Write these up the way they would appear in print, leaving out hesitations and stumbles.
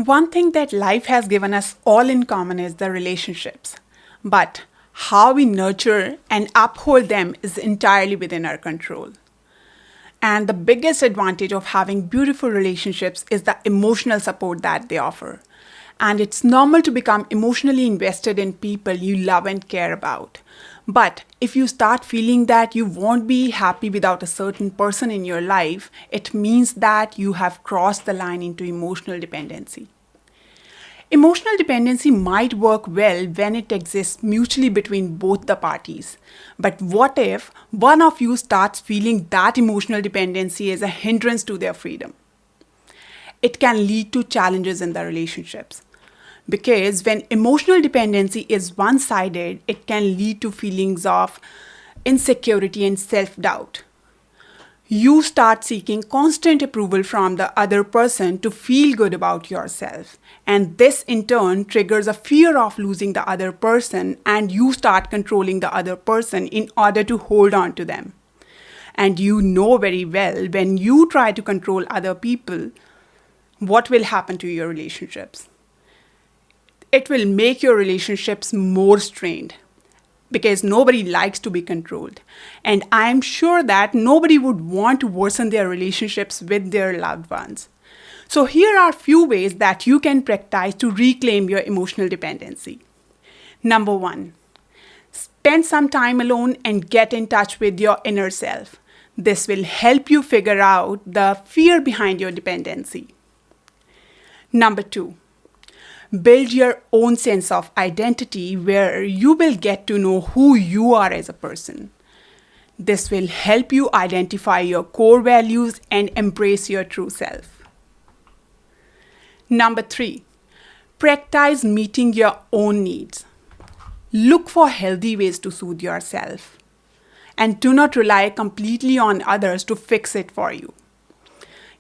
One thing that life has given us all in common is the relationships. But how we nurture and uphold them is entirely within our control. And the biggest advantage of having beautiful relationships is the emotional support that they offer. And it's normal to become emotionally invested in people you love and care about. But if you start feeling that you won't be happy without a certain person in your life, it means that you have crossed the line into emotional dependency. Emotional dependency might work well when it exists mutually between both the parties. But what if one of you starts feeling that emotional dependency is a hindrance to their freedom? It can lead to challenges in the relationships. Because when emotional dependency is one sided, it can lead to feelings of insecurity and self doubt. You start seeking constant approval from the other person to feel good about yourself. And this in turn triggers a fear of losing the other person, and you start controlling the other person in order to hold on to them. And you know very well when you try to control other people, what will happen to your relationships. It will make your relationships more strained because nobody likes to be controlled. And I'm sure that nobody would want to worsen their relationships with their loved ones. So here are a few ways that you can practice to reclaim your emotional dependency. Number 1, spend some time alone and get in touch with your inner self. This will help you figure out the fear behind your dependency. Number 2, build your own sense of identity where you will get to know who you are as a person. This will help you identify your core values and embrace your true self. Number 3, practice meeting your own needs. Look for healthy ways to soothe yourself and do not rely completely on others to fix it for you.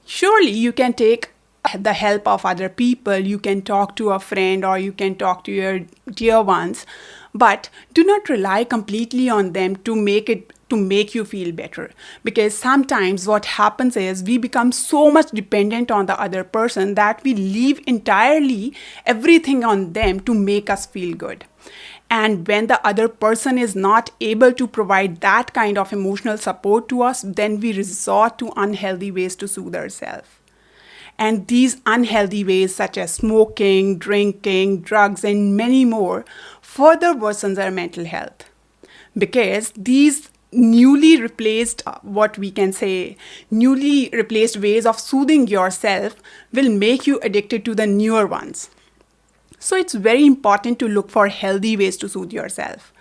Surely you can take the help of other people, you can talk to a friend or you can talk to your dear ones, but do not rely completely on them to make you feel better. Because sometimes what happens is we become so much dependent on the other person that we leave entirely everything on them to make us feel good. And when the other person is not able to provide that kind of emotional support to us, then we resort to unhealthy ways to soothe ourselves. And these unhealthy ways such as smoking, drinking, drugs, and many more further worsens our mental health. Because these newly replaced ways of soothing yourself will make you addicted to the newer ones. So it's very important to look for healthy ways to soothe yourself.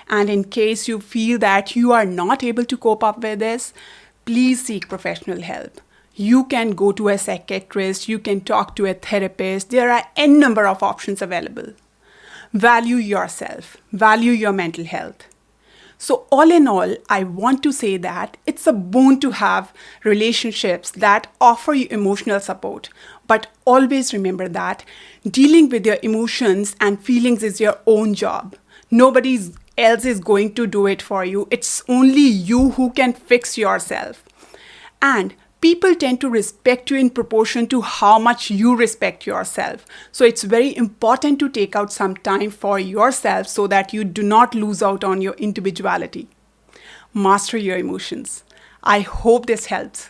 And in case you feel that you are not able to cope up with this, please seek professional help. You can go to a psychiatrist, you can talk to a therapist. There are n number of options available. Value yourself, value your mental health. So all in all, I want to say that it's a boon to have relationships that offer you emotional support. But always remember that dealing with your emotions and feelings is your own job. Nobody else is going to do it for you. It's only you who can fix yourself. And people tend to respect you in proportion to how much you respect yourself. So it's very important to take out some time for yourself so that you do not lose out on your individuality. Master your emotions. I hope this helps.